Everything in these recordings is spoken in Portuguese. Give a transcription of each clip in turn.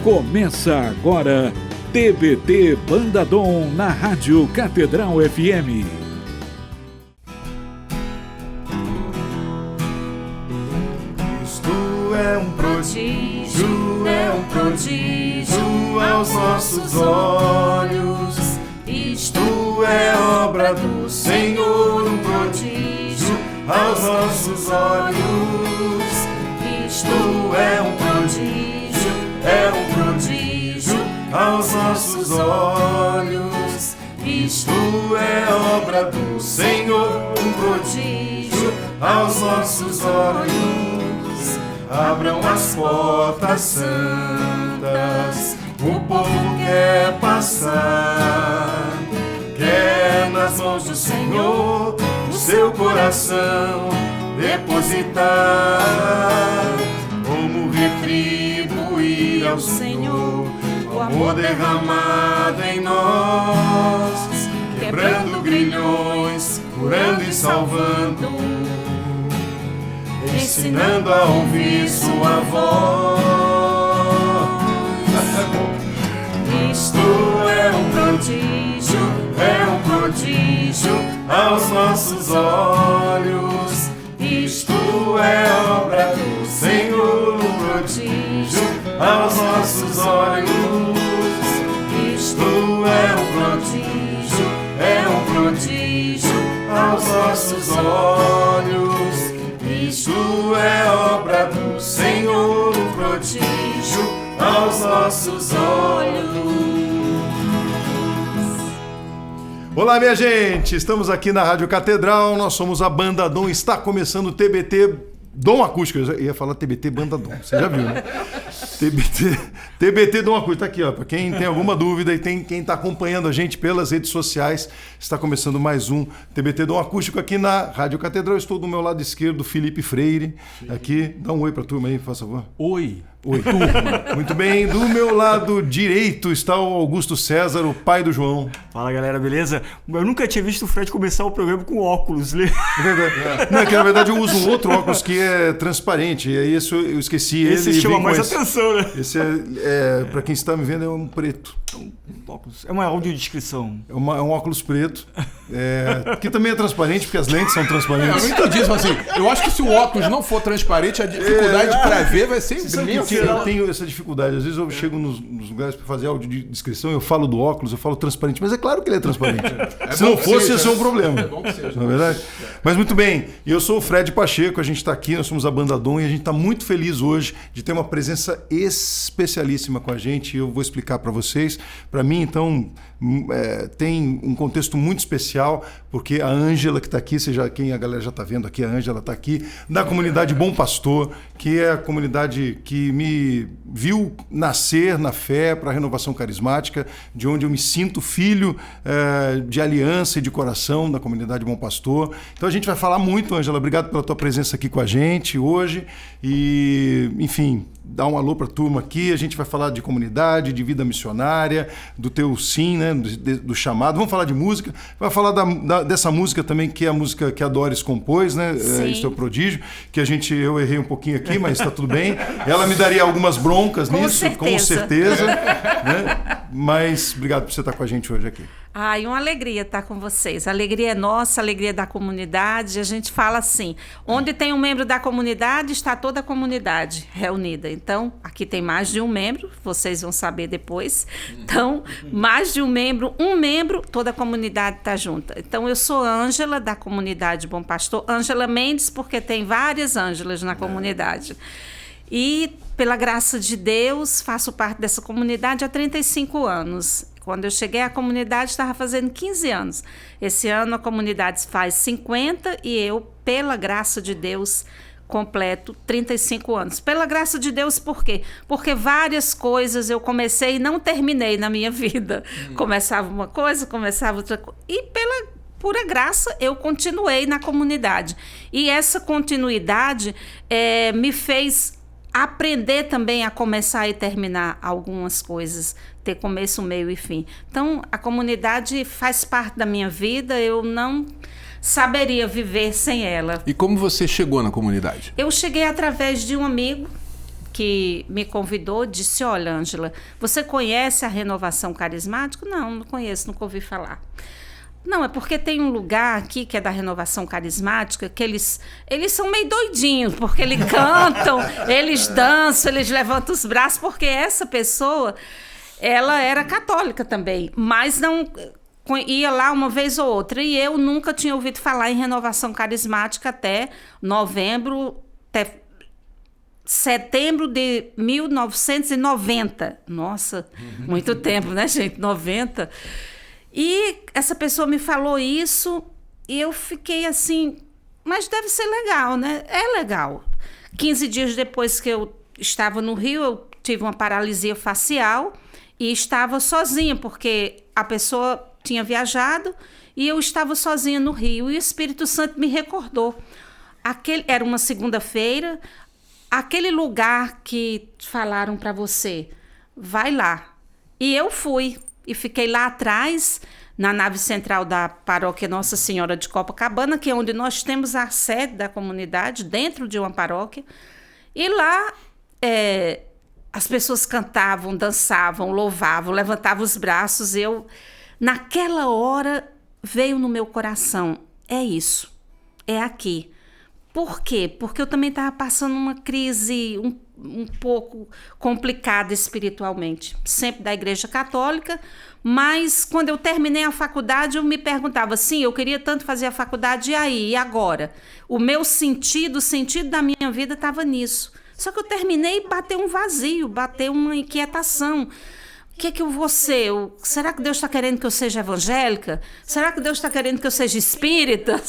Começa agora TBT Banda Dom na Rádio Catedral FM. Isto é um prodígio aos nossos olhos. Isto é obra do Senhor, um prodígio aos nossos olhos. Isto é um prodígio aos nossos olhos. Isto é obra do Senhor, um prodígio aos nossos olhos. Abram as portas santas, o povo quer passar. Quer nas mãos do Senhor o seu coração depositar. Como retribuir ao Senhor o amor derramado em nós, quebrando grilhões, curando e salvando, ensinando a ouvir sua voz. Isto é um prodígio aos nossos olhos. Isto é obra do Senhor, um prodígio aos nossos olhos. Isto é um prodígio aos nossos olhos. Isso é obra do Senhor, um prodígio aos nossos olhos. Olá, minha gente! Estamos aqui na Rádio Catedral, nós somos a Banda Dom, está começando o TBT Dom Acústico. Eu ia falar TBT Banda Dom, você já viu, né? TBT Dom Acústico, tá aqui, ó. Para quem tem alguma dúvida e tem quem está acompanhando a gente pelas redes sociais, está começando mais um TBT Dom Acústico aqui na Rádio Catedral. Eu estou do meu lado esquerdo, Felipe Freire, aqui. Dá um oi para a turma aí, por favor. Oi. Oi, turma. Muito bem. Do meu lado direito está o Augusto César, o pai do João. Fala, galera, beleza? Eu nunca tinha visto o Fred começar o programa com óculos, né? É verdade. Não, é que na verdade eu uso um outro óculos que é transparente. E aí esse eu esqueci ele. Esse chama mais atenção, né? Esse para quem está me vendo, é um preto. É uma audiodescrição. É um óculos preto. Que também é transparente, porque as lentes são transparentes. Eu não entendi isso, assim. Eu acho que se o óculos não for transparente, a dificuldade para ver vai ser imensa. Eu tenho essa dificuldade. Às vezes eu chego nos lugares para fazer audiodescrição, eu falo do óculos, eu falo transparente, mas é claro que ele é transparente. Se não fosse, ia ser um problema. É bom que seja. Não é verdade? Mas muito bem, eu sou o Fred Pacheco, a gente está aqui, nós somos a Banda Dom e a gente está muito feliz hoje de ter uma presença especialíssima com a gente e eu vou explicar para vocês. Para mim, então, tem um contexto muito especial, porque a Ângela que está aqui, quem a galera já está vendo aqui, a Ângela está aqui, da comunidade Bom Pastor, que é a comunidade que me viu nascer na fé para a renovação carismática, de onde eu me sinto filho de aliança e de coração da comunidade Bom Pastor. Então a gente vai falar muito, Ângela, obrigado pela tua presença aqui com a gente hoje e, enfim, dá um alô para a turma aqui, a gente vai falar de comunidade, de vida missionária, do teu sim, né, do chamado, vamos falar de música, vai falar dessa música também, que é a música que a Doris compôs, né, Isso é o Prodígio, que eu errei um pouquinho aqui, mas está tudo bem, ela me daria algumas broncas nisso, com certeza, né? Mas obrigado por você estar com a gente hoje aqui. Ai, uma alegria estar com vocês. A alegria é nossa, a alegria da comunidade. A gente fala assim, onde tem um membro da comunidade, está toda a comunidade reunida. Então, aqui tem mais de um membro, vocês vão saber depois. Então, mais de um membro, toda a comunidade está junta. Então, eu sou Ângela, da comunidade Bom Pastor. Ângela Mendes, porque tem várias Ângelas na comunidade. E, pela graça de Deus, faço parte dessa comunidade há 35 anos. Quando eu cheguei à comunidade, estava fazendo 15 anos. Esse ano a comunidade faz 50 e eu, pela graça de Deus, completo 35 anos. Pela graça de Deus, por quê? Porque várias coisas eu comecei e não terminei na minha vida. Começava uma coisa, começava outra coisa. E pela pura graça, eu continuei na comunidade. E essa continuidade me fez aprender também a começar e terminar algumas coisas, ter começo, meio e fim. Então, a comunidade faz parte da minha vida, eu não saberia viver sem ela. E como você chegou na comunidade? Eu cheguei através de um amigo que me convidou disse: olha, Ângela, você conhece a Renovação Carismática? Não conheço, nunca ouvi falar. Não, é porque tem um lugar aqui que é da Renovação Carismática que eles são meio doidinhos, porque eles cantam, eles dançam, eles levantam os braços, porque essa pessoa, ela era católica também, mas não ia lá uma vez ou outra. E eu nunca tinha ouvido falar em Renovação Carismática até setembro de 1990. Nossa, muito tempo, né, gente? 90. E essa pessoa me falou isso e eu fiquei assim, mas deve ser legal, né? É legal. 15 dias depois que eu estava no Rio, eu tive uma paralisia facial e estava sozinha, porque a pessoa tinha viajado e eu estava sozinha no Rio. E o Espírito Santo me recordou. Era uma segunda-feira, aquele lugar que falaram para você, vai lá. E eu fui. E fiquei lá atrás, na nave central da paróquia Nossa Senhora de Copacabana, que é onde nós temos a sede da comunidade, dentro de uma paróquia. E lá as pessoas cantavam, dançavam, louvavam, levantavam os braços. Naquela hora, veio no meu coração, é isso, é aqui. Por quê? Porque eu também estava passando uma crise um pouco complicada espiritualmente, sempre da Igreja Católica, mas quando eu terminei a faculdade, eu me perguntava assim, eu queria tanto fazer a faculdade, e aí? E agora? O meu sentido, o sentido da minha vida estava nisso. Só que eu terminei e bateu um vazio, bateu uma inquietação. O que é que eu vou ser? Será que Deus está querendo que eu seja evangélica? Será que Deus está querendo que eu seja espírita?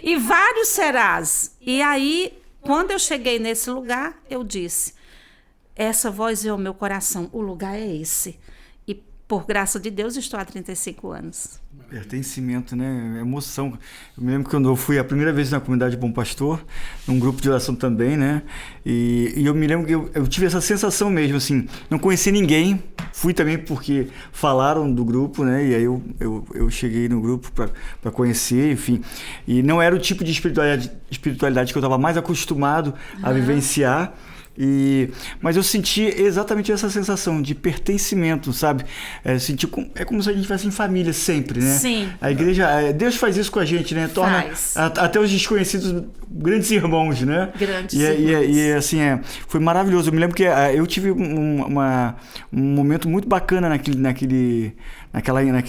E vários serás. E aí, quando eu cheguei nesse lugar, eu disse, essa voz veio ao meu coração, o lugar é esse. E, por graça de Deus, estou há 35 anos. Pertencimento, né? Emoção. Eu me lembro quando eu fui a primeira vez na comunidade Bom Pastor, num grupo de oração também, né? E eu me lembro que eu tive essa sensação mesmo, assim, não conheci ninguém, fui também porque falaram do grupo, né? E aí eu cheguei no grupo para conhecer, enfim. E não era o tipo de espiritualidade que eu estava mais acostumado a vivenciar. Mas eu senti exatamente essa sensação de pertencimento, sabe? É como se a gente estivesse em família sempre, né? Sim. A igreja, Deus faz isso com a gente, né? Torna até os desconhecidos grandes irmãos, né? Grandes irmãos. E assim, foi maravilhoso. Eu me lembro que eu tive um momento muito bacana naquele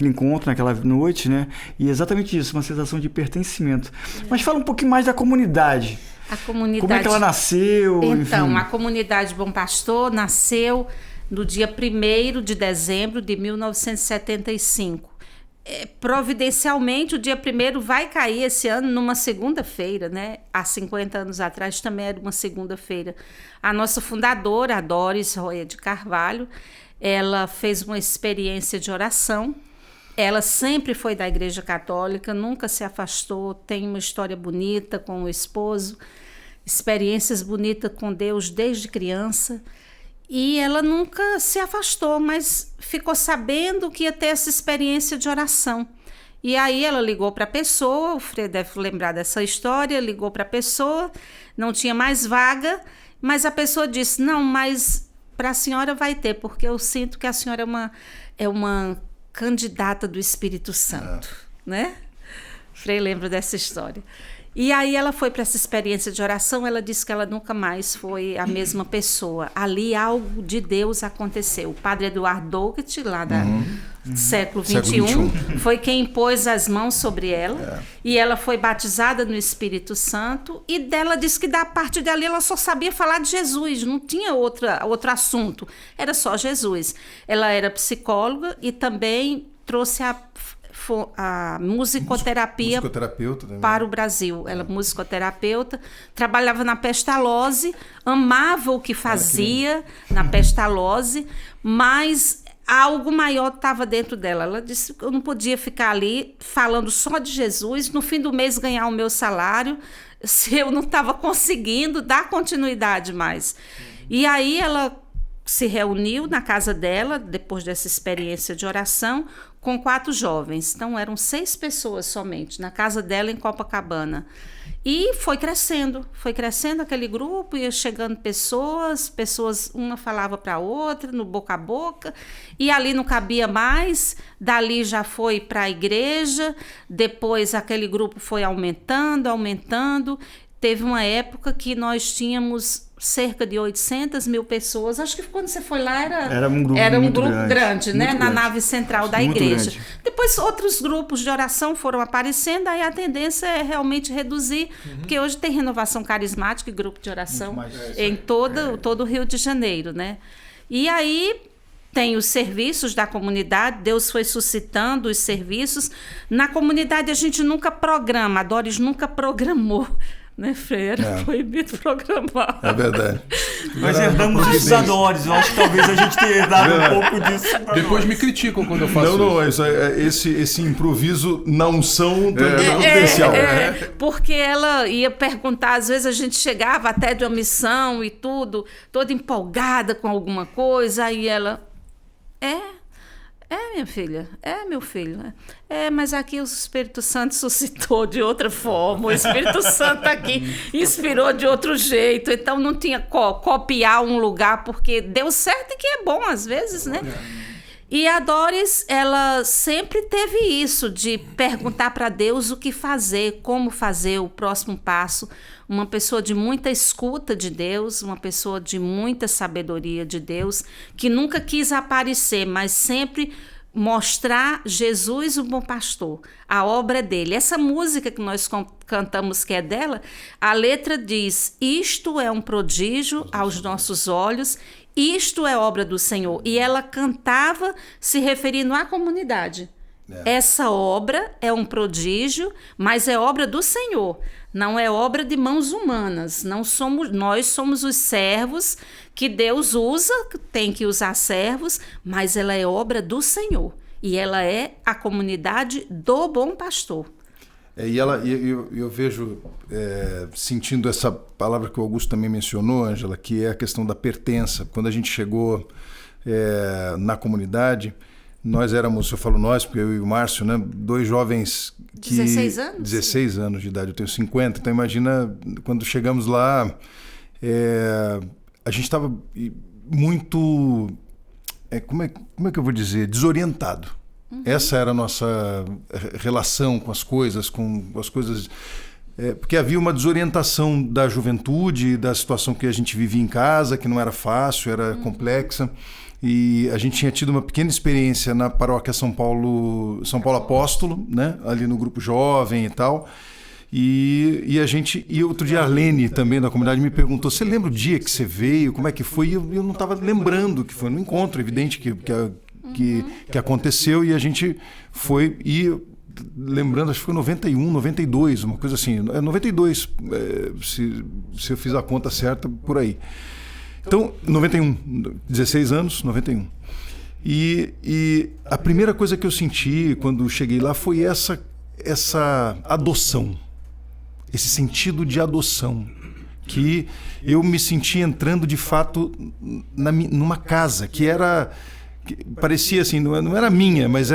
encontro, naquela noite, né? E exatamente isso, uma sensação de pertencimento. Mas fala um pouquinho mais da comunidade. A comunidade... Como é que ela nasceu? Então, enfim. a comunidade Bom Pastor nasceu no dia 1º de dezembro de 1975. Providencialmente, o dia 1º vai cair esse ano numa segunda-feira, né? Há 50 anos atrás também era uma segunda-feira. A nossa fundadora, a Doris Roya de Carvalho, ela fez uma experiência de oração. Ela sempre foi da Igreja Católica, nunca se afastou, tem uma história bonita com o esposo, experiências bonitas com Deus desde criança. E ela nunca se afastou, mas ficou sabendo que ia ter essa experiência de oração. E aí ela ligou para a pessoa, o Frei deve lembrar dessa história, ligou para a pessoa, não tinha mais vaga, mas a pessoa disse, não, mas para a senhora vai ter, porque eu sinto que a senhora é uma candidata do Espírito Santo, né? Frei lembra dessa história. E aí ela foi para essa experiência de oração, ela disse que ela nunca mais foi a mesma pessoa. Ali algo de Deus aconteceu. O padre Eduardo Dougherty, lá do século XXI, foi quem pôs as mãos sobre ela, e ela foi batizada no Espírito Santo, e dela disse que da parte dali ela só sabia falar de Jesus, não tinha outro assunto, era só Jesus. Ela era psicóloga e também trouxe a musicoterapia para o Brasil. Ela é musicoterapeuta, trabalhava na Pestalozzi, amava o que fazia na Pestalozzi, mas algo maior estava dentro dela. Ela disse que eu não podia ficar ali falando só de Jesus, no fim do mês ganhar o meu salário, se eu não estava conseguindo dar continuidade mais. E aí ela se reuniu na casa dela, depois dessa experiência de oração, com 4 jovens. Então, eram 6 pessoas somente, na casa dela em Copacabana. E foi crescendo aquele grupo, ia chegando pessoas, uma falava para a outra, no boca a boca, e ali não cabia mais, dali já foi para a igreja, depois aquele grupo foi aumentando. Teve uma época que nós tínhamos cerca de 800 mil pessoas. Acho que quando você foi lá era um grupo grande, né? Muito na grande. nave central da Muito igreja. grande. Depois outros grupos de oração foram aparecendo, aí a tendência é realmente reduzir, porque hoje tem renovação carismática e grupo de oração em todo o Rio de Janeiro, né? E aí tem os serviços da comunidade, Deus foi suscitando os serviços. Na comunidade a gente nunca programa, a Doris nunca programou, né, Freire? Era proibido programar. É verdade. Nós herdamos isso da Doris. Eu acho que talvez a gente tenha herdado um pouco disso. Depois me criticam quando eu faço Esse improviso na unção do potencial. Porque ela ia perguntar, às vezes a gente chegava até de uma missão e tudo, toda empolgada com alguma coisa, aí ela... minha filha, meu filho. Mas aqui o Espírito Santo suscitou de outra forma, o Espírito Santo aqui inspirou de outro jeito, então não tinha copiar um lugar, porque deu certo e que é bom às vezes, né? E a Doris, ela sempre teve isso, de perguntar para Deus o que fazer, como fazer o próximo passo. Uma pessoa de muita escuta de Deus, uma pessoa de muita sabedoria de Deus, que nunca quis aparecer, mas sempre mostrar Jesus, o bom pastor, a obra dele. Essa música que nós cantamos, que é dela, a letra diz: isto é um prodígio aos nossos olhos, isto é obra do Senhor. E ela cantava se referindo à comunidade. Essa obra é um prodígio, mas é obra do Senhor. Não é obra de mãos humanas. Nós somos os servos que Deus usa, tem que usar servos, mas ela é obra do Senhor. E ela é a comunidade do bom pastor. Eu vejo, sentindo essa palavra que o Augusto também mencionou, Ângela, que é a questão da pertença. Quando a gente chegou na comunidade, nós éramos, eu falo nós, porque eu e o Márcio, né, 2 jovens que... 16 anos? 16 anos de idade, eu tenho 50, então imagina, quando chegamos lá, a gente estava muito, como é que eu vou dizer, desorientado. Essa era a nossa relação com as coisas, porque havia uma desorientação da juventude, da situação que a gente vivia em casa, que não era fácil, era complexa. E a gente tinha tido uma pequena experiência na paróquia São Paulo Apóstolo, né? Ali no grupo jovem e tal. E outro dia a Arlene, também da comunidade, me perguntou: você lembra o dia que você veio? Como é que foi? E eu não estava lembrando que foi no encontro, evidente que aconteceu, e a gente foi, e lembrando, acho que foi 91, 92, uma coisa assim, 92, se eu fiz a conta certa, por aí. Então, 91, 16 anos, 91. E a primeira coisa que eu senti quando cheguei lá foi essa adoção, esse sentido de adoção, que eu me senti entrando de fato numa casa que parecia assim, não era minha, mas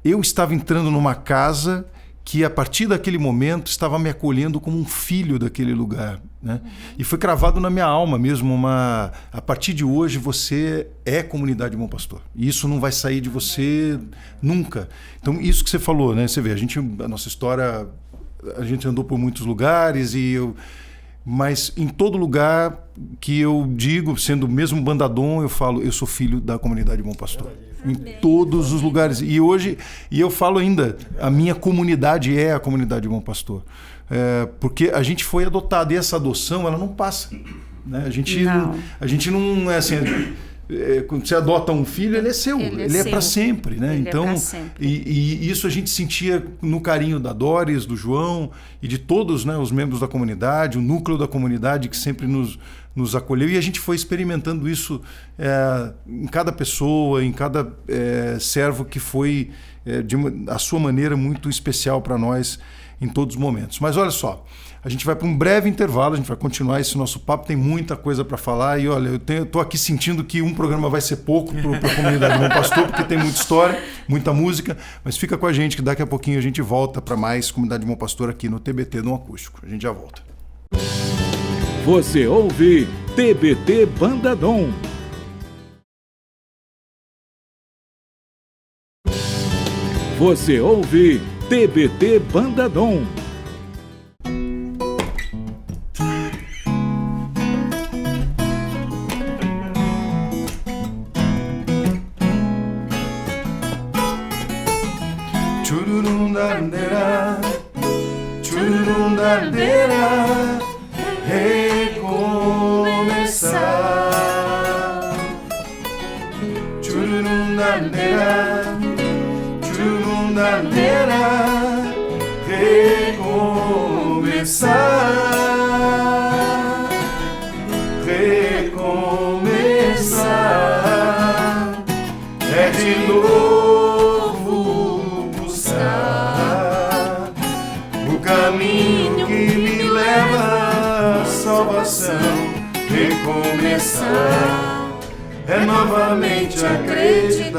eu estava entrando numa casa que a partir daquele momento estava me acolhendo como um filho daquele lugar, né? E foi cravado na minha alma mesmo, a partir de hoje você é comunidade Bom Pastor, e isso não vai sair de você nunca. Então isso que você falou, né? Você vê, a nossa história, a gente andou por muitos lugares, mas em todo lugar que eu digo, sendo mesmo Bandadom, eu falo, eu sou filho da comunidade Bom Pastor. Em todos os lugares. E hoje, eu falo ainda, a minha comunidade é a comunidade Bom Pastor. Porque a gente foi adotado, e essa adoção, ela não passa. Né? A gente não é assim... Quando você adota um filho, ele é seu, ele é para sempre, né? Então, e isso a gente sentia no carinho da Doris, do João e de todos, né, os membros da comunidade, o núcleo da comunidade que sempre nos acolheu, e a gente foi experimentando isso em cada pessoa, em cada servo que foi a sua maneira muito especial para nós em todos os momentos. Mas olha só, A gente vai para um breve intervalo, a gente vai continuar esse nosso papo, tem muita coisa para falar. E olha, eu tô aqui sentindo que um programa vai ser pouco para a comunidade Bom Pastor, porque tem muita história, muita música. Mas fica com a gente que daqui a pouquinho a gente volta para mais Comunidade Bom Pastor aqui no TBT Dom Acústico. A gente já volta. Você ouve TBT Banda Dom. Você ouve TBT Banda Dom. Chururundandeira, chururundandeira, recomeçar. Chururundandeira, chururundandeira, recomeçar. Recomeçar é de novo buscar o caminho que me leva à salvação. Recomeçar é novamente acreditar.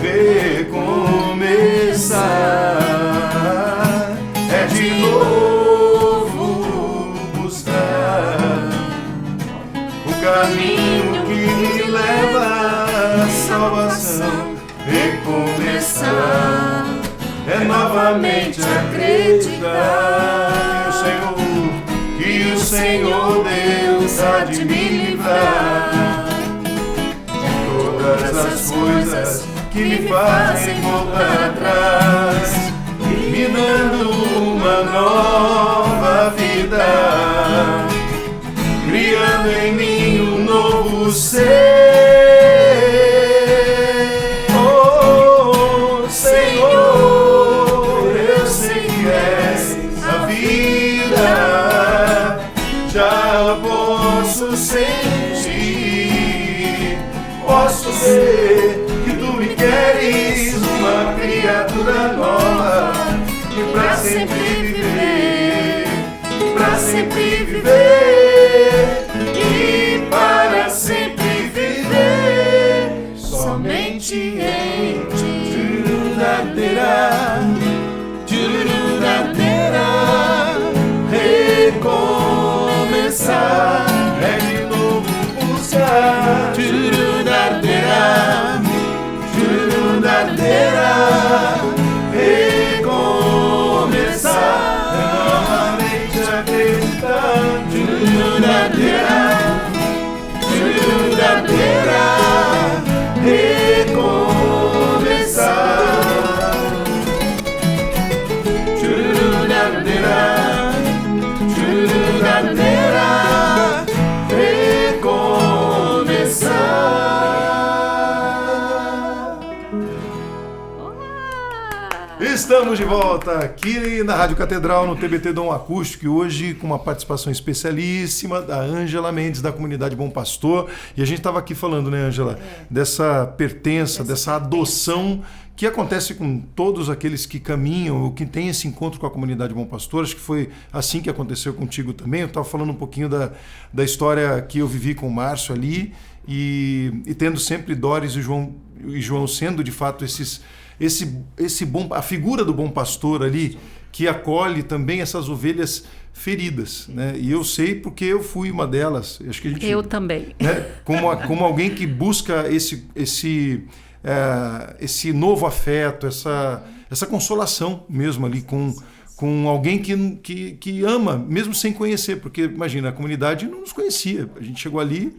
Recomeçar é de novo buscar o caminho que me leva à salvação. Recomeçar é novamente acreditar que o Senhor Deus há de me livrar de todas as coisas que me fazem voltar atrás, me dando uma nova vida, criando em mim um novo ser. Oh, Senhor, eu sei que és a vida, já posso sentir, posso ver que tu me queres uma criatura nova, e pra sempre viver, pra sempre viver, e para sempre viver, somente em ti. Jurudadeira, jurudadeira, recomeçar é de novo buscar. Jurudadeira, jurudadeira, recomeçar é novamente acreditar. Jurudadeira, jurudadeira, recomeçar. Jurudadeira, jurudadeira, recomeçar. Estamos de volta aqui na Rádio Catedral, no TBT Dom Acústico, e hoje com uma participação especialíssima da Ângela Mendes, da Comunidade Bom Pastor. E a gente estava aqui falando, né, Ângela, dessa pertença, dessa adoção que acontece com todos aqueles que caminham, ou que têm esse encontro com a Comunidade Bom Pastor. Acho que foi assim que aconteceu contigo também. Eu estava falando um pouquinho da história que eu vivi com o Márcio ali, e tendo sempre Doris e João sendo de fato a figura do bom pastor ali, que acolhe também essas ovelhas feridas, né? E eu sei porque eu fui uma delas. Acho que eu também. Né? Como alguém que busca esse novo afeto, essa consolação mesmo ali com alguém que ama, mesmo sem conhecer, porque imagina, a comunidade não nos conhecia. A gente chegou ali,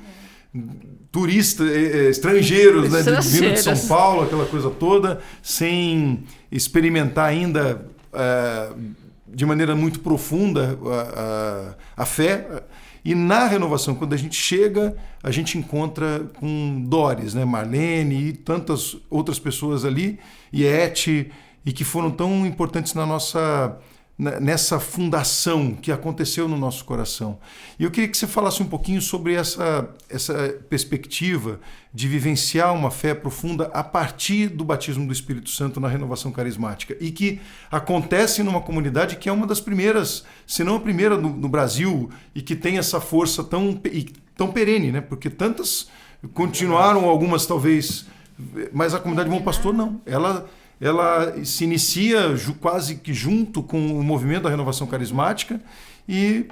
turistas, estrangeiros, né, vindo de São Paulo, aquela coisa toda, sem experimentar ainda de maneira muito profunda a fé. E na renovação, quando a gente chega, a gente encontra com Doris, né, Marlene e tantas outras pessoas ali, e Eti, e que foram tão importantes na nossa nessa fundação que aconteceu no nosso coração. E eu queria que você falasse um pouquinho sobre essa perspectiva de vivenciar uma fé profunda a partir do batismo do Espírito Santo na renovação carismática, e que acontece numa comunidade que é uma das primeiras, se não a primeira no Brasil, e que tem essa força tão perene, né? Porque tantas continuaram, algumas talvez, mas a comunidade Bom Pastor não. Ela se inicia quase que junto com o movimento da renovação carismática e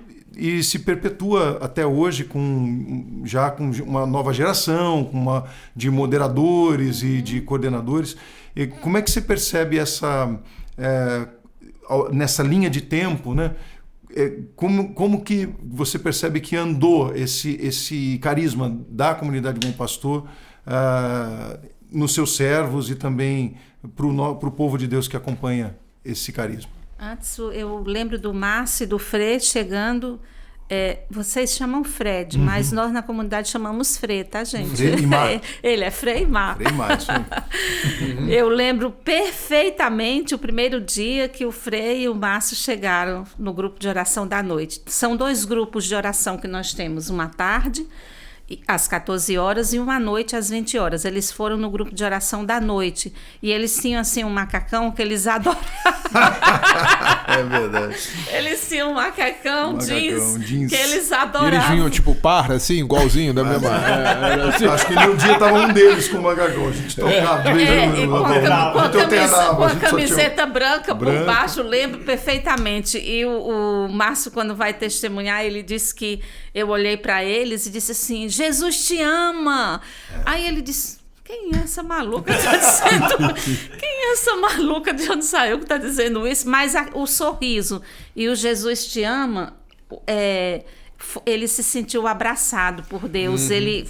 se perpetua até hoje já com uma nova geração, de moderadores e de coordenadores. E como é que você percebe nessa linha de tempo, né? Como que você percebe que andou esse carisma da comunidade Bom Pastor nos seus servos e também para o povo de Deus que acompanha esse carisma? Antes, eu lembro do Márcio e do Frei chegando. Vocês chamam Fred, mas nós na comunidade chamamos Frei, tá, gente? Frei e Mar. Ele é Frei e Mar. Frei e Mar, isso aí. Eu lembro perfeitamente o primeiro dia que o Frei e o Márcio chegaram no grupo de oração da noite. São 2 grupos de oração que nós temos, uma tarde às 14 horas e uma noite às 20 horas. Eles foram no grupo de oração da noite e eles tinham assim um macacão que eles adoravam. É verdade. Eles tinham um macacão jeans que eles E adoravam. eles vinham tipo par, assim, igualzinho da mesma. Acho que no dia estava um deles com o macacão. A gente tocava de vez em quando. Com a camiseta branca por baixo, lembro perfeitamente. E o Márcio, quando vai testemunhar, ele disse que eu olhei para eles e disse assim: Jesus te ama. Aí ele disse: quem é essa maluca que está dizendo? Quem é essa maluca de onde saiu que está dizendo isso? Mas o sorriso e o Jesus te ama, ele se sentiu abraçado por Deus. Ele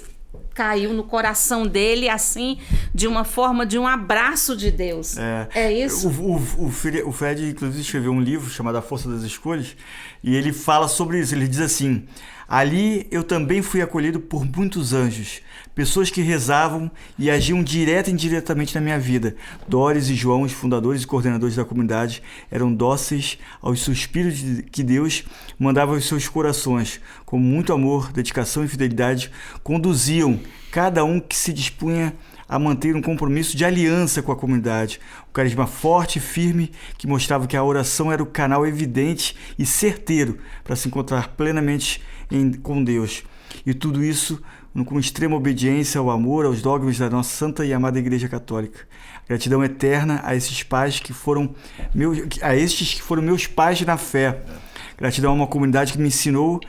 caiu no coração dele assim, de uma forma de um abraço de Deus. É isso? O Fred, inclusive, escreveu um livro chamado A Força das Escolhas, e ele fala sobre isso. Ele diz assim: ali eu também fui acolhido por muitos anjos, pessoas que rezavam e agiam direta e indiretamente na minha vida. Doris e João, os fundadores e coordenadores da comunidade, eram dóceis aos suspiros que Deus mandava aos seus corações. Com muito amor, dedicação e fidelidade, conduziam cada um que se dispunha a manter um compromisso de aliança com a comunidade. Um carisma forte e firme que mostrava que a oração era o canal evidente e certeiro para se encontrar plenamente com Deus. E tudo isso com extrema obediência ao amor, aos dogmas da nossa santa e amada Igreja Católica. Gratidão eterna a esses pais que foram meus pais na fé. Gratidão a uma comunidade que me ensinou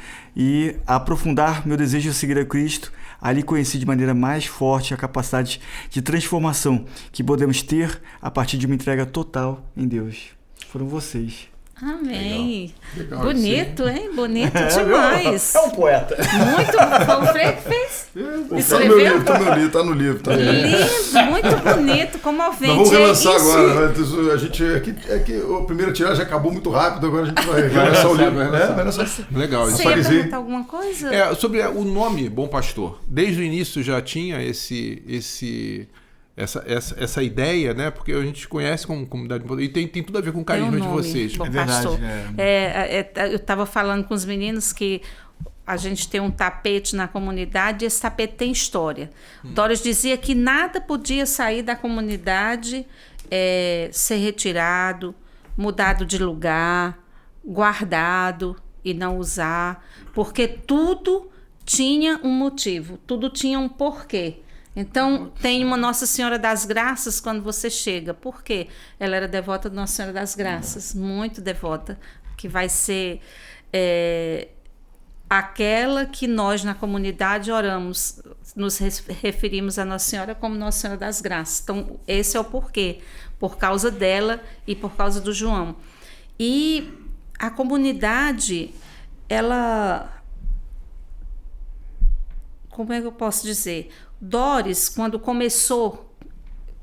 a aprofundar meu desejo de seguir a Cristo. Ali conheci de maneira mais forte a capacidade de transformação que podemos ter a partir de uma entrega total em Deus. Foram vocês. Amém. Legal, bonito, hein? Bonito demais. É um poeta. Muito. Foi o Frei que fez? Escreveu? Tá no livro. Lindo, muito bonito, comovente. Nós vamos relançar agora. A gente, a primeira tiragem acabou muito rápido, agora a gente vai relançar o livro. Legal. Você ia perguntar alguma coisa? Sobre o nome Bom Pastor. Desde o início já tinha essa ideia, né? Porque a gente conhece como comunidade e tem tudo a ver com o carisma de vocês. Bom Pastor. Eu estava falando com os meninos que a gente tem um tapete na comunidade e esse tapete tem história. Doris dizia que nada podia sair da comunidade, ser retirado, mudado de lugar, guardado e não usar, porque tudo tinha um motivo, tudo tinha um porquê. Então, tem uma Nossa Senhora das Graças quando você chega. Por quê? Ela era devota de Nossa Senhora das Graças, muito devota, que vai ser aquela que nós na comunidade oramos, nos referimos a Nossa Senhora como Nossa Senhora das Graças. Então, esse é o porquê, por causa dela e por causa do João. E a comunidade, ela... Como é que eu posso dizer? Doris, quando começou,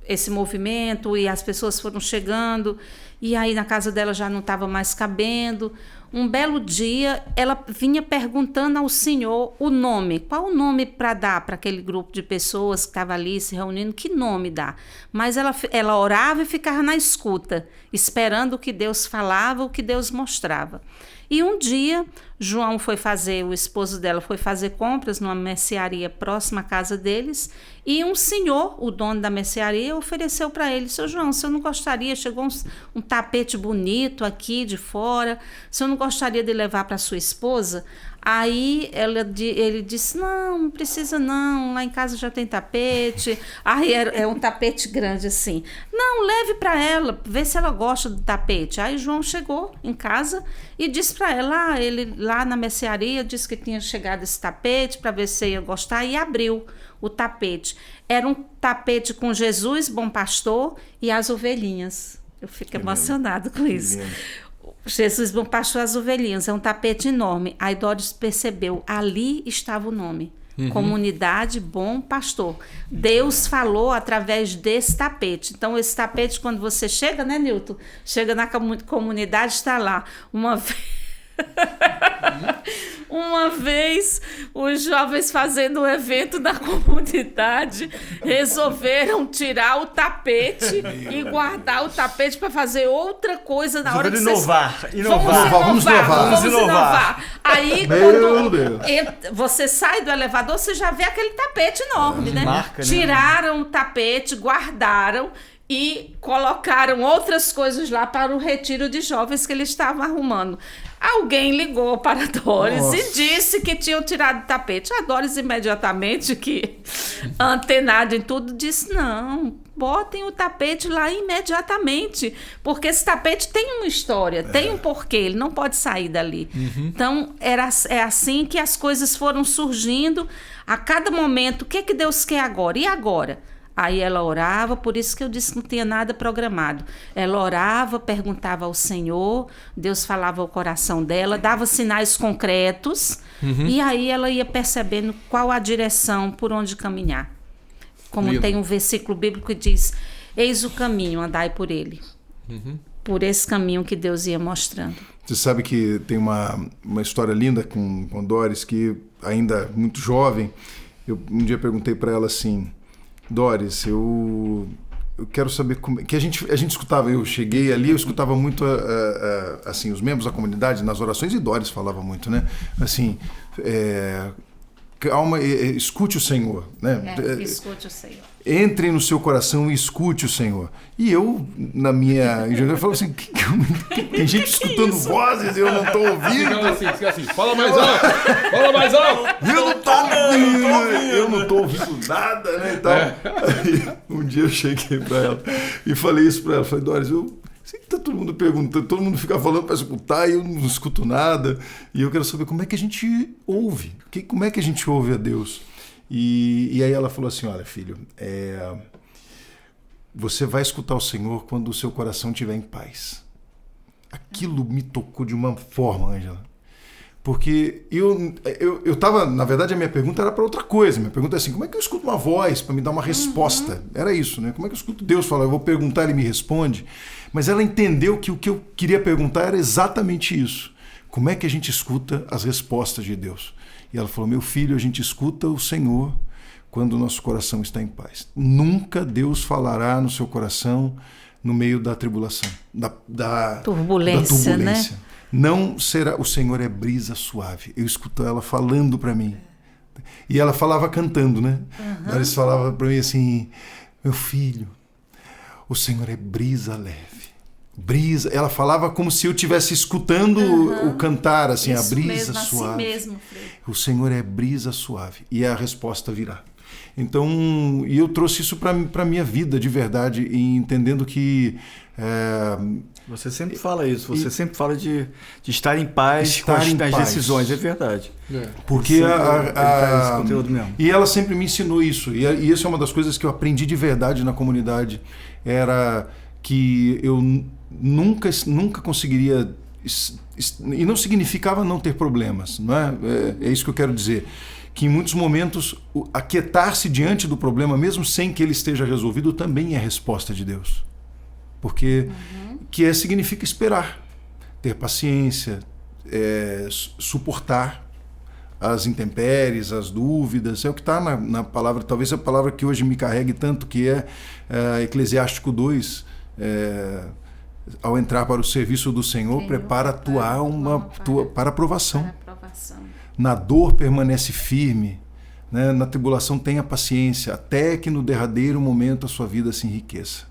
esse movimento e as pessoas foram chegando e aí na casa dela já não estava mais cabendo. Um belo dia ela vinha perguntando ao Senhor o nome, qual o nome para dar para aquele grupo de pessoas que estava ali se reunindo, que nome dar? Mas ela orava e ficava na escuta, esperando o que Deus falava, o que Deus mostrava. E um dia, João o esposo dela foi fazer compras numa mercearia próxima à casa deles, e um senhor, o dono da mercearia, ofereceu para ele: seu João, você não gostaria, chegou um tapete bonito aqui de fora, você não gostaria de levar para sua esposa? Aí ele disse: não precisa não, lá em casa já tem tapete. Aí é um tapete grande assim. Não, leve para ela, vê se ela gosta do tapete. Aí João chegou em casa e disse para ela: ele lá na mercearia disse que tinha chegado esse tapete para ver se ia gostar, e abriu o tapete. Era um tapete com Jesus, bom pastor, e as ovelhinhas. Eu fico emocionado com isso. Jesus, bom pastor, as ovelhinhas. É um tapete enorme. Aí Doris percebeu, ali estava o nome. Comunidade Bom Pastor. Deus falou através desse tapete. Então, esse tapete, quando você chega, né, Nilton? Chega na comunidade, está lá. Uma vez, os jovens fazendo um evento na comunidade resolveram tirar o tapete e guardar o tapete para fazer outra coisa na hora de inovar. Vamos inovar. Aí, quando você sai do elevador, você já vê aquele tapete enorme, né? Marca, né? Tiraram o tapete, guardaram e colocaram outras coisas lá para o retiro de jovens que eles estavam arrumando. Alguém ligou para a Doris e disse que tinham tirado o tapete. A Doris imediatamente, que antenada em tudo, disse: não, botem o tapete lá imediatamente, porque esse tapete tem uma história, tem um porquê, ele não pode sair dali. Então, é assim que as coisas foram surgindo a cada momento. O que Deus quer agora? E agora? Aí ela orava, por isso que eu disse que não tinha nada programado. Ela orava, perguntava ao Senhor, Deus falava ao coração dela, dava sinais concretos, e aí ela ia percebendo qual a direção, por onde caminhar. Como tem um versículo bíblico que diz: eis o caminho, andai por ele. Por esse caminho que Deus ia mostrando. Você sabe que tem uma história linda com Doris, que ainda muito jovem, eu um dia perguntei para ela assim: Doris, eu quero saber como que a gente escutava. Eu cheguei ali, eu escutava muito assim, os membros da comunidade nas orações, e Doris falava muito, né? Assim, calma, escute o Senhor, né? Escute o Senhor. Entre no seu coração e escute o Senhor. E eu, na minha ingênua, falo assim: tem gente escutando vozes e eu não estou ouvindo. Fica assim, fala mais alto, fala mais alto. Eu não estou ouvindo nada, né? Então, aí, um dia eu cheguei para ela e falei isso para ela. Falei: Doris, eu sei que tá todo mundo perguntando, todo mundo fica falando para escutar e eu não escuto nada. E eu quero saber como é que a gente ouve. Como é que a gente ouve a Deus? E aí ela falou assim: olha, filho, você vai escutar o Senhor quando o seu coração estiver em paz. Aquilo me tocou de uma forma, Ângela. Porque eu tava, na verdade, a minha pergunta era para outra coisa. Minha pergunta é assim: como é que eu escuto uma voz para me dar uma resposta? Era isso, né? Como é que eu escuto Deus falar? Eu vou perguntar, ele me responde. Mas ela entendeu que o que eu queria perguntar era exatamente isso. Como é que a gente escuta as respostas de Deus? E ela falou: meu filho, a gente escuta o Senhor quando o nosso coração está em paz. Nunca Deus falará no seu coração no meio da tribulação, da turbulência, né? Não será. O Senhor é brisa suave. Eu escuto ela falando para mim. E ela falava cantando, né? Eles falavam para mim assim: meu filho, o Senhor é brisa leve. Brisa, ela falava como se eu estivesse escutando o cantar, assim, isso, a brisa mesmo, suave. Assim mesmo, o Senhor é brisa suave, e a resposta virá. Então, e eu trouxe isso para a minha vida de verdade, e entendendo que você sempre fala isso, você sempre fala de estar em paz com as decisões, é verdade. Porque esse conteúdo mesmo. E ela sempre me ensinou isso, e isso é uma das coisas que eu aprendi de verdade na comunidade, era que eu nunca conseguiria, e não significava não ter problemas, não é? É isso que eu quero dizer, que em muitos momentos aquietar-se diante do problema, mesmo sem que ele esteja resolvido, também é resposta de Deus. Porque significa esperar, ter paciência, suportar as intempéries, as dúvidas, é o que está na palavra, talvez a palavra que hoje me carregue tanto, que é Eclesiástico 2, ao entrar para o serviço do Senhor, prepara a tua alma para aprovação. Na dor permanece firme, né? Na tribulação tenha paciência, até que no derradeiro momento a sua vida se enriqueça.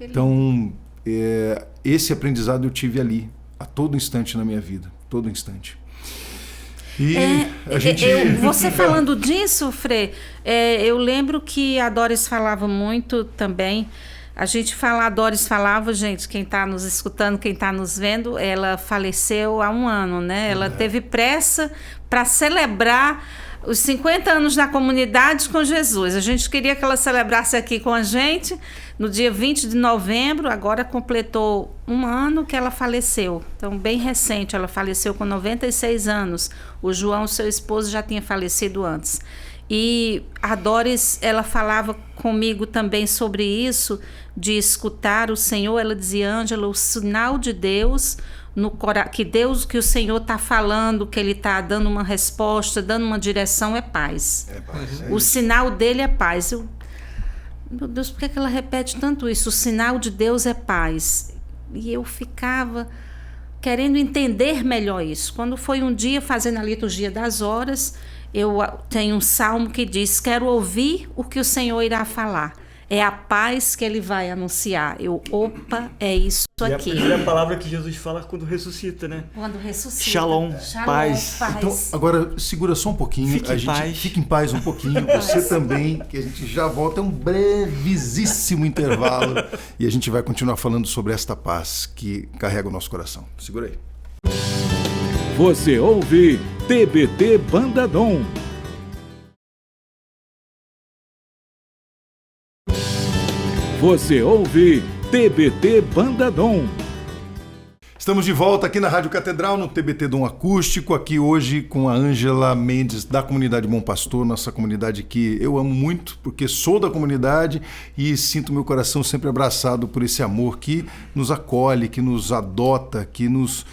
Então, esse aprendizado eu tive ali, a todo instante na minha vida, todo instante. E você falando disso, Frei, eu lembro que a Doris falava muito também. A Doris falava, gente, quem está nos escutando, quem está nos vendo, ela faleceu há 1 ano, né? Ela teve pressa para celebrar os 50 anos da comunidade com Jesus. A gente queria que ela celebrasse aqui com a gente no dia 20 de novembro, agora completou 1 ano que ela faleceu. Então, bem recente, ela faleceu com 96 anos. O João, seu esposo, já tinha falecido antes. E a Doris, ela falava comigo também sobre isso, de escutar o Senhor. Ela dizia, Ângela, o sinal de Deus, que o Senhor está falando, que Ele está dando uma resposta, dando uma direção, é paz. O sinal dele é paz. Meu Deus, por que ela repete tanto isso? O sinal de Deus é paz. E eu ficava querendo entender melhor isso. Quando foi um dia fazendo a liturgia das horas, eu tenho um salmo que diz, quero ouvir o que o Senhor irá falar. É a paz que Ele vai anunciar. É isso aqui. É a primeira palavra que Jesus fala quando ressuscita, né? Quando ressuscita. Shalom, paz. Então, agora, segura só um pouquinho. Fique em paz um pouquinho. Você também, que a gente já volta. É um brevíssimo intervalo. E a gente vai continuar falando sobre esta paz que carrega o nosso coração. Segura aí. Você ouve TBT Banda Dom. Você ouve TBT Banda Dom. Estamos de volta aqui na Rádio Catedral, no TBT Dom Acústico, aqui hoje com a Ângela Mendes, da comunidade Bom Pastor, nossa comunidade que eu amo muito, porque sou da comunidade e sinto meu coração sempre abraçado por esse amor que nos acolhe, que nos adota, que nos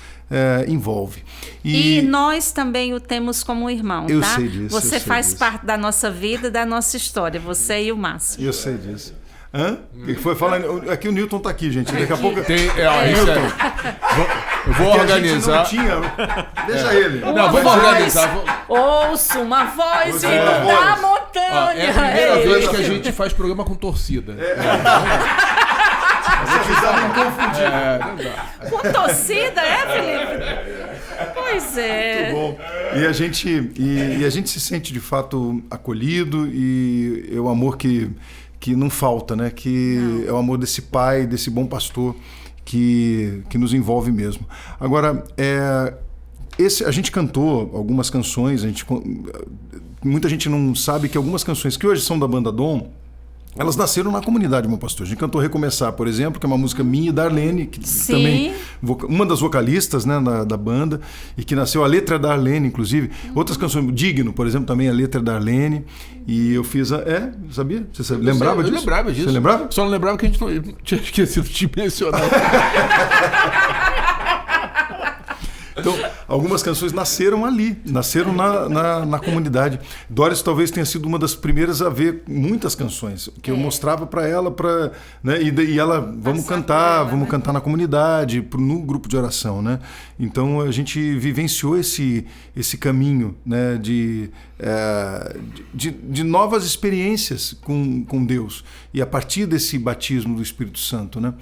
envolve. E nós também o temos como irmão, eu tá? Sei disso, você faz parte da nossa vida e da nossa história, você e o Márcio. Eu sei disso. Hã? O que foi falando? Aqui o Newton tá aqui, gente. Daqui a pouco. Newton. Eu vou organizar. Deixa ele. Não, vamos organizar. Ouço uma voz da montanha. É a primeira vez que a gente faz programa com torcida. Não dá. Com torcida, Felipe? Pois é. Muito bom. E a gente se sente de fato acolhido e é o amor que não falta, né? É o amor desse pai, desse bom pastor que nos envolve mesmo. Agora, a gente cantou algumas canções, muita gente não sabe que algumas canções que hoje são da Banda Dom, elas nasceram na comunidade, meu pastor. A gente cantou Recomeçar, por exemplo, que é uma música minha e da Arlene, que também uma das vocalistas, né, da banda, e que nasceu, a letra da Arlene, inclusive. Outras canções, Digno, por exemplo, também a letra da Arlene. E eu fiz sabia? Você lembrava disso? Eu lembrava disso. Você lembrava? Só não lembrava que a gente não tinha esquecido de mencionar. Então, algumas canções nasceram ali, nasceram na comunidade. Doris talvez tenha sido uma das primeiras a ver muitas canções, que eu mostrava para ela, né, e ela, vamos cantar na comunidade, no grupo de oração, né? Então a gente vivenciou esse caminho, né, de novas experiências com Deus, e a partir desse batismo do Espírito Santo, né?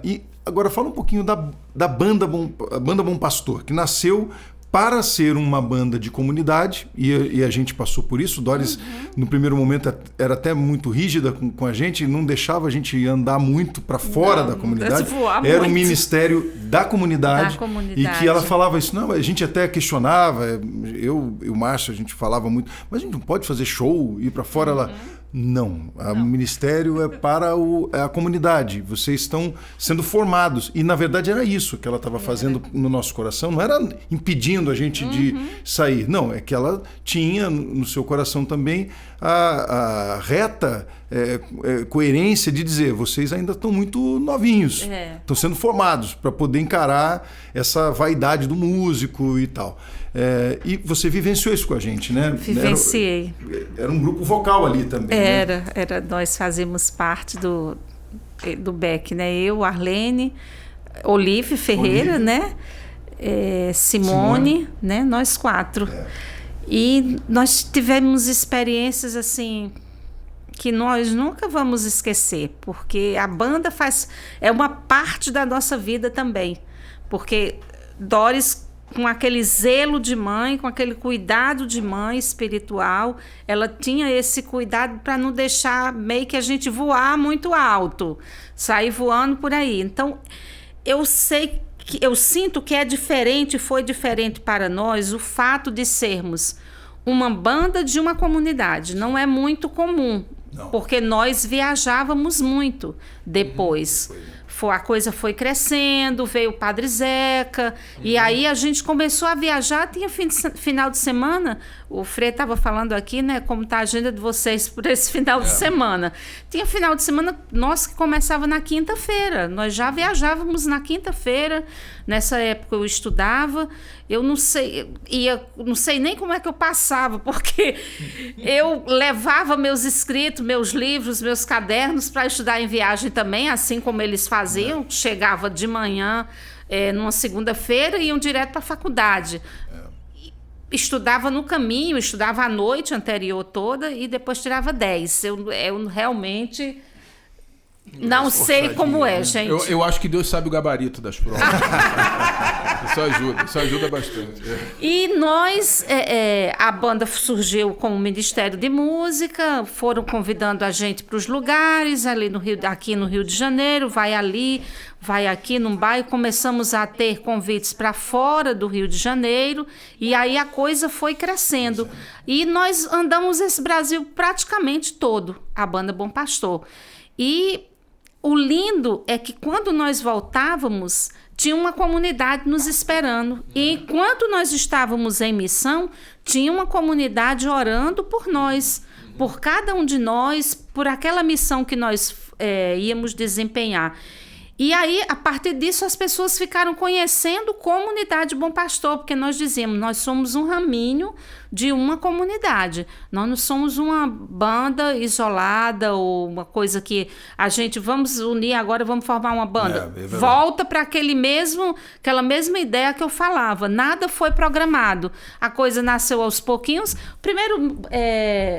E agora fala um pouquinho da Banda Bom Pastor, que nasceu para ser uma banda de comunidade, e a gente passou por isso. Doris, no primeiro momento, era até muito rígida com a gente, não deixava a gente andar muito para fora da comunidade. Era um ministério da comunidade, e que ela falava isso. Não, a gente até questionava, eu e o Márcio, a gente falava muito, mas a gente não pode fazer show, ir para fora. Ela... Não, o ministério é para a comunidade. Vocês estão sendo formados. E, na verdade, era isso que ela estava fazendo no nosso coração. Não era impedindo a gente de sair. Não, é que ela tinha no seu coração também a reta coerência de dizer, vocês ainda estão muito novinhos. Estão sendo formados para poder encarar essa vaidade do músico e tal. E você vivenciou isso com a gente, né? Vivenciei. Era um grupo vocal ali também. Era, nós fazíamos parte do Beck, né? Eu, Arlene, Olive Ferreira, né? Simone, né? Nós 4. E nós tivemos experiências assim que nós nunca vamos esquecer, porque a banda é uma parte da nossa vida também, porque Doris, com aquele zelo de mãe, com aquele cuidado de mãe espiritual, ela tinha esse cuidado para não deixar meio que a gente voar muito alto, sair voando por aí. Então, eu sinto que é diferente, foi diferente para nós o fato de sermos uma banda de uma comunidade. Não é muito comum, porque nós viajávamos muito depois. A coisa foi crescendo, veio o Padre Zeca, e aí a gente começou a viajar. Tinha final de semana, o Frei estava falando aqui, né, como está a agenda de vocês por esse final de semana. Tinha final de semana nosso que começava na quinta-feira, nós já viajávamos na quinta-feira. Nessa época eu estudava, eu não sei nem como é que eu passava, porque eu levava meus escritos, meus livros, meus cadernos para estudar em viagem também, assim como eles faziam. Chegava de manhã, numa segunda-feira, e iam direto para a faculdade. Estudava no caminho, estudava à noite anterior toda e depois tirava 10. Eu realmente... Não sei como é, gente. Eu acho que Deus sabe o gabarito das provas. Isso ajuda bastante. E nós, a banda surgiu com o Ministério de Música, foram convidando a gente para os lugares, aqui no Rio de Janeiro, vai ali, vai aqui num bairro. Começamos a ter convites para fora do Rio de Janeiro, e aí a coisa foi crescendo. E nós andamos esse Brasil praticamente todo, a banda Bom Pastor. E o lindo é que quando nós voltávamos, tinha uma comunidade nos esperando. E enquanto nós estávamos em missão, tinha uma comunidade orando por nós, por cada um de nós, por aquela missão que nós íamos desempenhar. E aí, a partir disso, as pessoas ficaram conhecendo Comunidade Bom Pastor, porque nós dizíamos, nós somos um raminho de uma comunidade. Nós não somos uma banda isolada ou uma coisa que a gente vamos unir agora, vamos formar uma banda. Volta para aquela mesma ideia que eu falava. Nada foi programado. A coisa nasceu aos pouquinhos. O primeiro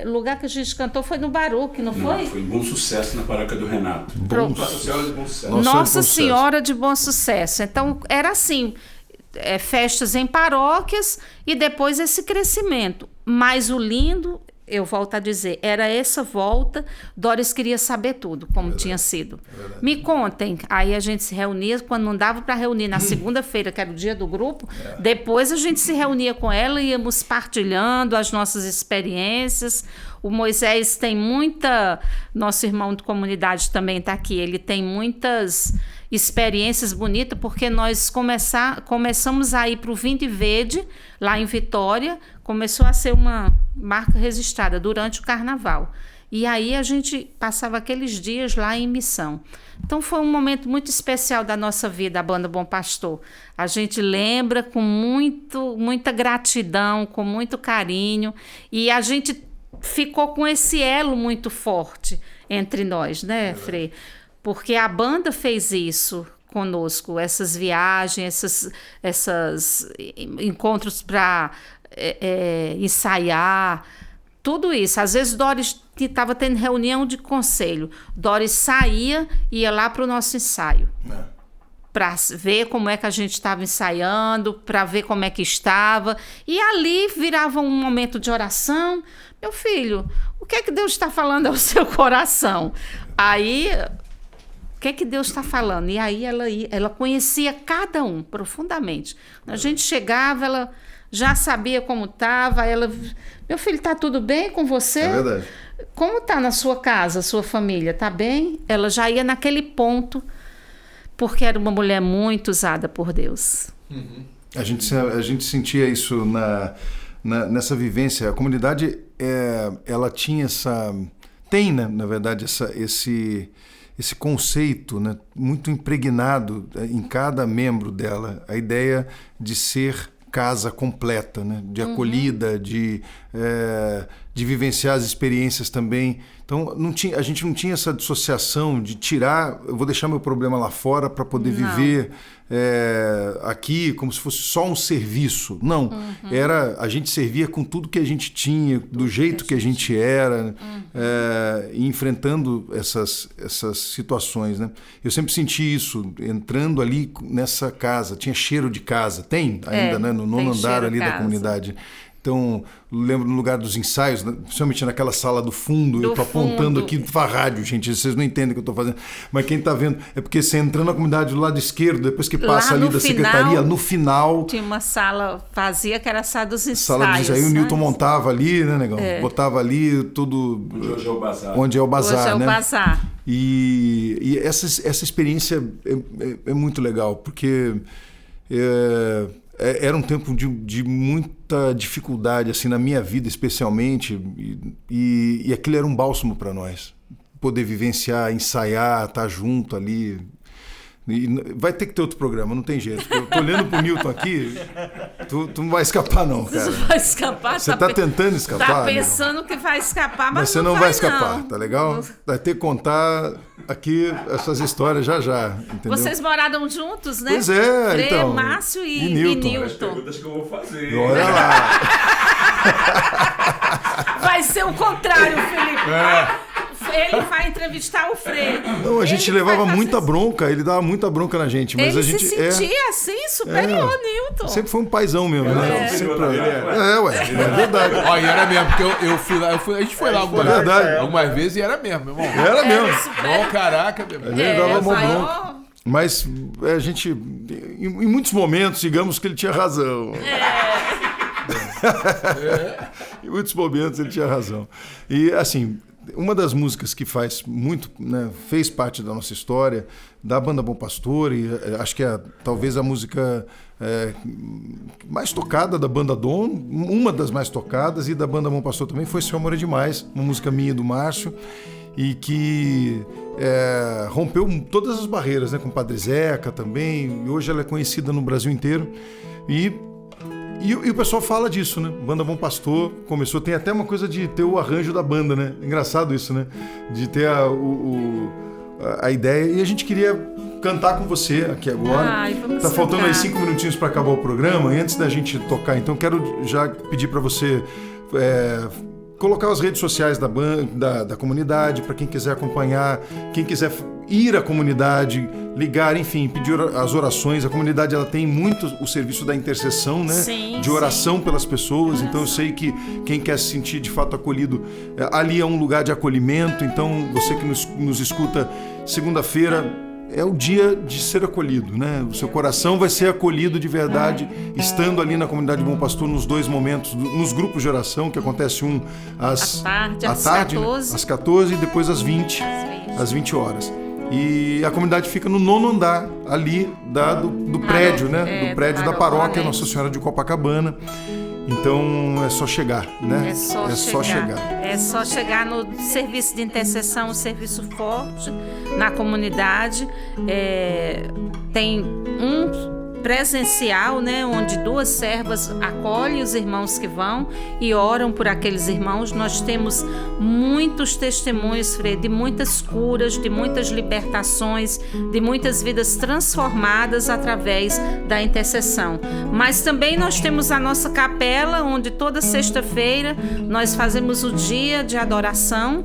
lugar que a gente cantou foi no Baruque, não foi? Foi Bom Sucesso, na paróquia do Renato. Nossa Senhora de Bom Sucesso. Nossa Senhora de Bom Sucesso. Então, era assim... festas em paróquias e depois esse crescimento. Mas o lindo, eu volto a dizer, era essa volta. Doris queria saber tudo, como tinha sido. Me contem. Aí a gente se reunia, quando não dava para reunir na segunda-feira, que era o dia do grupo, depois a gente se reunia com ela e íamos partilhando as nossas experiências. O Moisés tem nosso irmão de comunidade também está aqui, ele tem muitas experiências bonitas, porque nós começamos a ir para o Vinde Verde, lá em Vitória, começou a ser uma marca registrada durante o Carnaval. E aí a gente passava aqueles dias lá em missão. Então foi um momento muito especial da nossa vida, a banda Bom Pastor. A gente lembra com muita gratidão, com muito carinho, e a gente ficou com esse elo muito forte entre nós, né, Frei? Porque a banda fez isso conosco, essas viagens, esses encontros para ensaiar, tudo isso. Às vezes Doris estava tendo reunião de conselho, Doris saía e ia lá para o nosso ensaio, para ver como é que a gente estava ensaiando, para ver como é que estava, e ali virava um momento de oração. Meu filho, o que é que Deus está falando ao seu coração? Aí... o que é que Deus está falando? E aí ela conhecia cada um profundamente. A gente chegava, ela já sabia como estava. Meu filho, está tudo bem com você? É verdade. como está na sua casa, a sua família? Está bem? Ela já ia naquele ponto, porque era uma mulher muito usada por Deus. A gente sentia isso nessa vivência. A comunidade, ela tinha tem, né, na verdade, esse conceito, né, muito impregnado em cada membro dela, a ideia de ser casa completa, né, de acolhida, de vivenciar as experiências também. Então, a gente não tinha essa dissociação de tirar, eu vou deixar meu problema lá fora para poder viver aqui como se fosse só um serviço. Não, a gente servia com tudo que a gente tinha, do jeito que a gente era, enfrentando essas situações, né? Eu sempre senti isso, entrando ali nessa casa, tinha cheiro de casa, tem ainda, né, no nono andar ali da comunidade. Então, lembro no lugar dos ensaios, principalmente naquela sala do fundo, eu estou apontando aqui para a rádio, gente, vocês não entendem o que eu estou fazendo, mas quem está vendo, é porque você entrando na comunidade do lado esquerdo, depois que passa ali da secretaria, no final... Tinha uma sala vazia que era a sala dos ensaios. Sala dos ensaios, aí o Newton montava ali, né, negão? Botava ali tudo... Onde é o bazar. Onde é o bazar, hoje é o bazar. E essa experiência é muito legal, porque... Era um tempo de muita dificuldade, assim, na minha vida especialmente, e aquilo era um bálsamo para nós. Poder vivenciar, ensaiar, estar junto ali. E vai ter que ter outro programa, não tem jeito. Eu tô olhando pro Newton aqui, tu não vai escapar não, cara. Você não vai escapar. Você tá tentando escapar. Tá pensando que vai escapar, mas você não vai escapar, tá legal? Vai ter que contar aqui essas histórias já, entendeu? Vocês moraram juntos, né? Pois é, Frei, então. Márcio e Newton. As perguntas que eu vou fazer. Olha lá. Vai ser o contrário, Felipe. Ele vai entrevistar o Frei. Não, a gente levava muita bronca, ele dava muita bronca na gente. Mas ele a gente se sentia assim, superior, Newton. Sempre foi um paizão mesmo, né? É verdade. Ó, e era mesmo, porque eu fui lá, a gente foi lá algumas vezes e era mesmo, meu irmão. Era mesmo. Bom, caraca, meu irmão. Ele dava uma bronca. Mas a gente, em muitos momentos, digamos que ele tinha razão. Em muitos momentos ele tinha razão. E assim, uma das músicas que faz muito, né, fez parte da nossa história, da Banda Bom Pastor, e acho que é talvez a música mais tocada da Banda Dom, uma das mais tocadas, e da Banda Bom Pastor também, foi Seu Amor é Demais, uma música minha e do Márcio, e que rompeu todas as barreiras, né, com o Padre Zeca também, e hoje ela é conhecida no Brasil inteiro, e o pessoal fala disso, né? Banda Bom Pastor começou, tem até uma coisa de ter o arranjo da banda, né? Engraçado isso, né? De ter a ideia. E a gente queria cantar com você aqui agora. Tá faltando aí 5 minutinhos para acabar o programa. E antes da gente tocar, então quero já pedir para você colocar as redes sociais da banda, da comunidade, para quem quiser acompanhar, quem quiser ir à comunidade, ligar, enfim, pedir as orações. A comunidade, ela tem muito o serviço da intercessão, né? Sim, de oração pelas pessoas. Então eu sei que quem quer se sentir de fato acolhido, ali é um lugar de acolhimento. Então você que nos escuta, segunda-feira é o dia de ser acolhido, né? O seu coração vai ser acolhido de verdade, estando ali na comunidade Bom Pastor nos 2 momentos, nos grupos de oração, que acontece à tarde, às 14 e depois às 20 horas. E a comunidade fica no 9º andar, ali do prédio, né? Do prédio da paróquia Nossa Senhora de Copacabana. Então é só chegar, né? É só chegar. É só chegar no serviço de intercessão, um serviço forte na comunidade. Tem um presencial, né, onde 2 servas acolhem os irmãos que vão e oram por aqueles irmãos. Nós temos muitos testemunhos, Frei, de muitas curas, de muitas libertações, de muitas vidas transformadas através da intercessão. Mas também nós temos a nossa capela, onde toda sexta-feira nós fazemos o dia de adoração,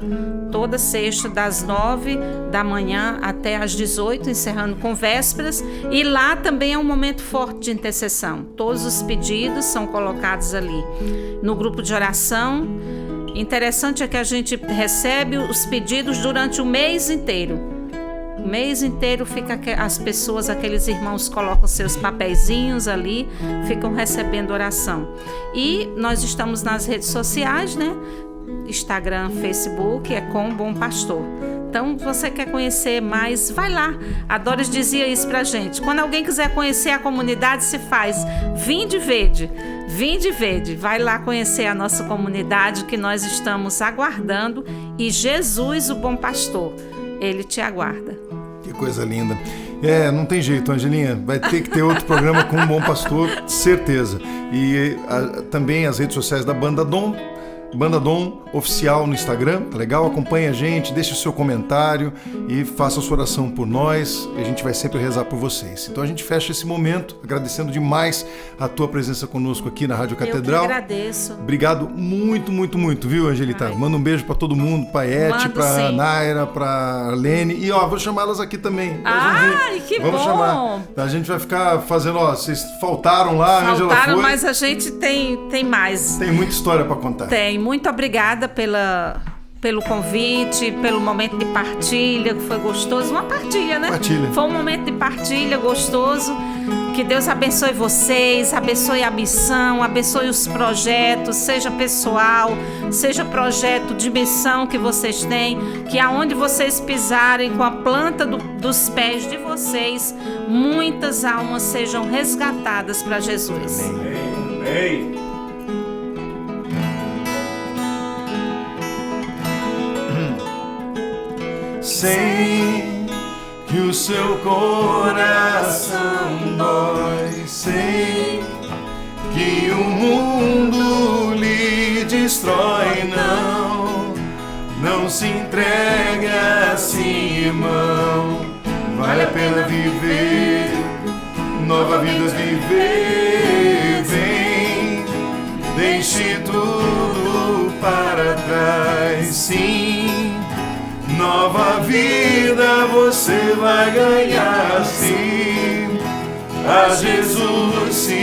toda sexta, das 9 da manhã até às 18, encerrando com vésperas, e lá também é um momento forte de intercessão. Todos os pedidos são colocados ali no grupo de oração. Interessante é que a gente recebe os pedidos durante o mês inteiro. O mês inteiro fica as pessoas, aqueles irmãos colocam seus papeizinhos ali, ficam recebendo oração. E nós estamos nas redes sociais, né? Instagram, Facebook, é com o Bom Pastor. Então, você quer conhecer mais, vai lá. A Doris dizia isso pra gente. Quando alguém quiser conhecer a comunidade, se faz. Vinde verde. Vai lá conhecer a nossa comunidade que nós estamos aguardando. E Jesus, o Bom Pastor, Ele te aguarda. Que coisa linda. Não tem jeito, Angelinha. Vai ter que ter outro programa com um Bom Pastor, certeza. E também as redes sociais da Banda Dom. Banda Dom Oficial no Instagram, tá legal? Acompanhe a gente, deixe o seu comentário e faça a sua oração por nós. A gente vai sempre rezar por vocês. Então a gente fecha esse momento agradecendo demais a tua presença conosco aqui na Rádio Catedral. Eu que agradeço. Obrigado muito, viu, Angelita? Manda um beijo pra todo mundo, pra Eti, pra Naira, pra Arlene. E vou chamá-las aqui também. Que Vamos bom! Chamar. A gente vai ficar fazendo, vocês faltaram lá, a Angela foi. Mas a gente tem mais. Tem muita história pra contar. Tem. Muito obrigada pelo convite, pelo momento de partilha, que foi gostoso. Uma partilha, né? Foi um momento de partilha gostoso. Que Deus abençoe vocês, abençoe a missão, abençoe os projetos, seja pessoal, seja projeto de missão que vocês têm, que aonde vocês pisarem com a planta dos pés de vocês, muitas almas sejam resgatadas para Jesus. Amém. Sei que o seu coração dói, sei que o mundo lhe destrói, não se entregue assim, irmão, vale a pena viver, nova vida viver, vem, deixe tudo para trás, sim. Nova vida você vai ganhar, sim. A Jesus se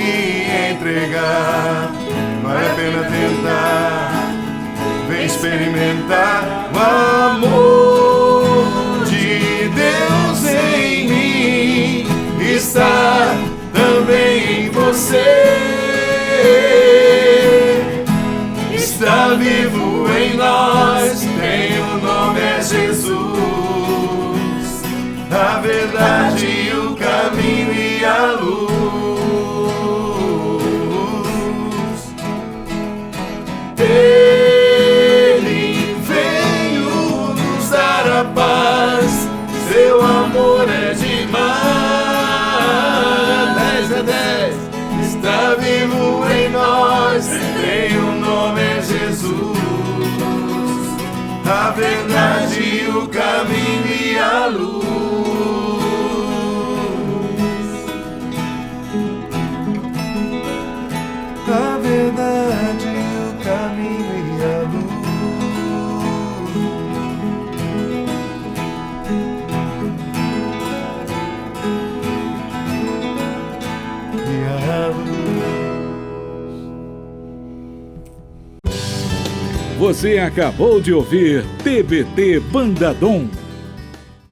entregar, vale a pena tentar. Vem experimentar o amor de Deus em mim. Está também em você. Está vivo em nós. Tem o nome é Jesus, a verdade, o caminho e a luz. Ele veio nos dar a paz, seu amor é demais. 10 a 10, está vivo em nós, tem o nome é Jesus. A verdade, o caminho e a luz. A verdade, o caminho e a luz. E a luz. Você acabou de ouvir TBT Banda Dom.